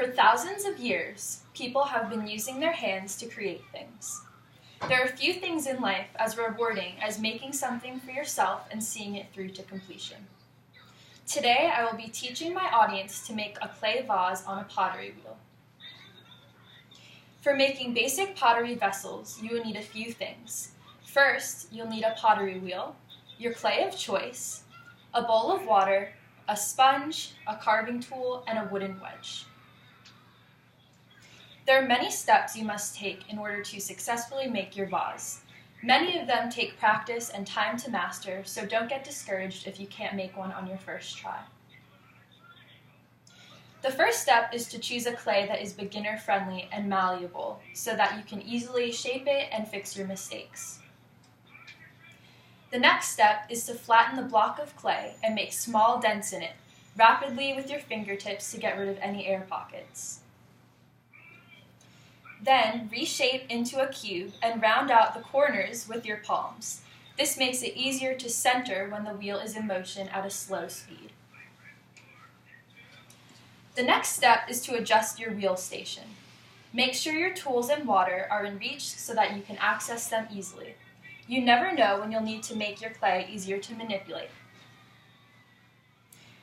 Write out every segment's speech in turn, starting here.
For thousands of years, people have been using their hands to create things. There are few things in life as rewarding as making something for yourself and seeing it through to completion. Today, I will be teaching my audience to make a clay vase on a pottery wheel. For making basic pottery vessels, you will need a few things. First, you'll need a pottery wheel, your clay of choice, a bowl of water, a sponge, a carving tool, and a wooden wedge. There are many steps you must take in order to successfully make your vase. Many of them take practice and time to master, so don't get discouraged if you can't make one on your first try. The first step is to choose a clay that is beginner-friendly and malleable, so that you can easily shape it and fix your mistakes. The next step is to flatten the block of clay and make small dents in it, rapidly with your fingertips to get rid of any air pockets. Then, reshape into a cube and round out the corners with your palms. This makes it easier to center when the wheel is in motion at a slow speed. The next step is to adjust your wheel station. Make sure your tools and water are in reach so that you can access them easily. You never know when you'll need to make your clay easier to manipulate.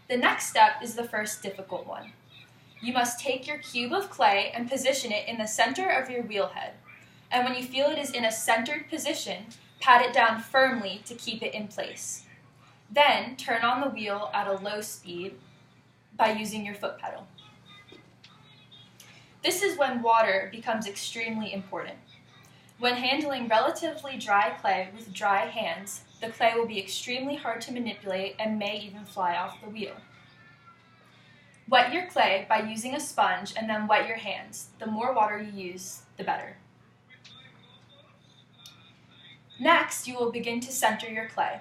The next step is the first difficult one. You must take your cube of clay and position it in the center of your wheel head. And when you feel it is in a centered position, pat it down firmly to keep it in place. Then turn on the wheel at a low speed by using your foot pedal. This is when water becomes extremely important. When handling relatively dry clay with dry hands, the clay will be extremely hard to manipulate and may even fly off the wheel. Wet your clay by using a sponge and then wet your hands. The more water you use, the better. Next, you will begin to center your clay.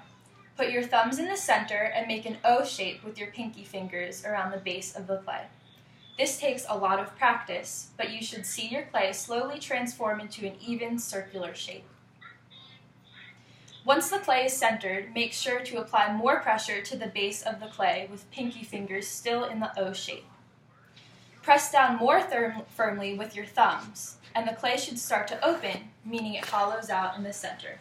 Put your thumbs in the center and make an O shape with your pinky fingers around the base of the clay. This takes a lot of practice, but you should see your clay slowly transform into an even circular shape. Once the clay is centered, make sure to apply more pressure to the base of the clay with pinky fingers still in the O shape. Press down more firmly with your thumbs, and the clay should start to open, meaning it hollows out in the center.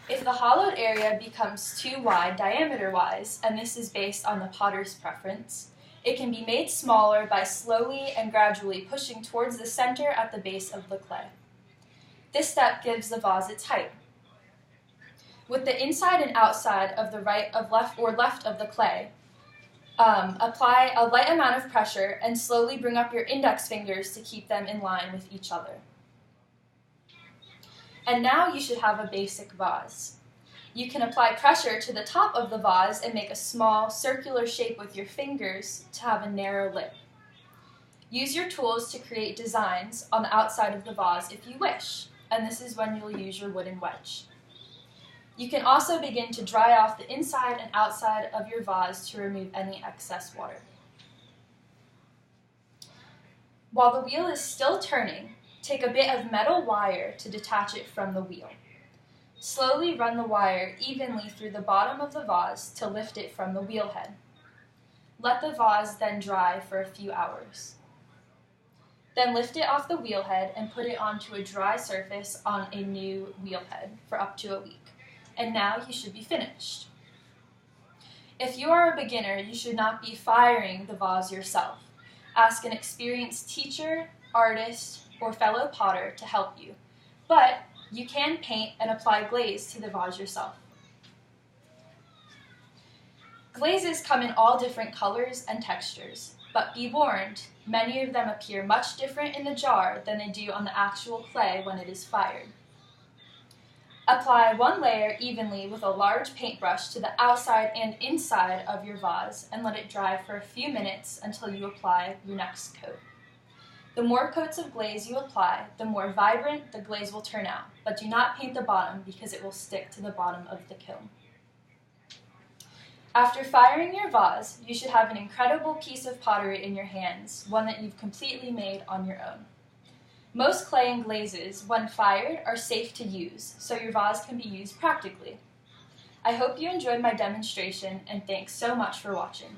If the hollowed area becomes too wide diameter-wise, and this is based on the potter's preference, it can be made smaller by slowly and gradually pushing towards the center at the base of the clay. This step gives the vase its height. With the inside and outside of the left of the clay, apply a light amount of pressure and slowly bring up your index fingers to keep them in line with each other. And now you should have a basic vase. You can apply pressure to the top of the vase and make a small circular shape with your fingers to have a narrow lip. Use your tools to create designs on the outside of the vase if you wish, and this is when you'll use your wooden wedge. You can also begin to dry off the inside and outside of your vase to remove any excess water. While the wheel is still turning, take a bit of metal wire to detach it from the wheel. Slowly run the wire evenly through the bottom of the vase to lift it from the wheel head. Let the vase then dry for a few hours. Then lift it off the wheel head and put it onto a dry surface on a new wheel head for up to a week. And now you should be finished. If you are a beginner, you should not be firing the vase yourself. Ask an experienced teacher, artist, or fellow potter to help you. But you can paint and apply glaze to the vase yourself. Glazes come in all different colors and textures, but be warned, many of them appear much different in the jar than they do on the actual clay when it is fired. Apply one layer evenly with a large paintbrush to the outside and inside of your vase and let it dry for a few minutes until you apply your next coat. The more coats of glaze you apply, the more vibrant the glaze will turn out, but do not paint the bottom because it will stick to the bottom of the kiln. After firing your vase, you should have an incredible piece of pottery in your hands, one that you've completely made on your own. Most clay and glazes, when fired, are safe to use, so your vase can be used practically. I hope you enjoyed my demonstration, and thanks so much for watching.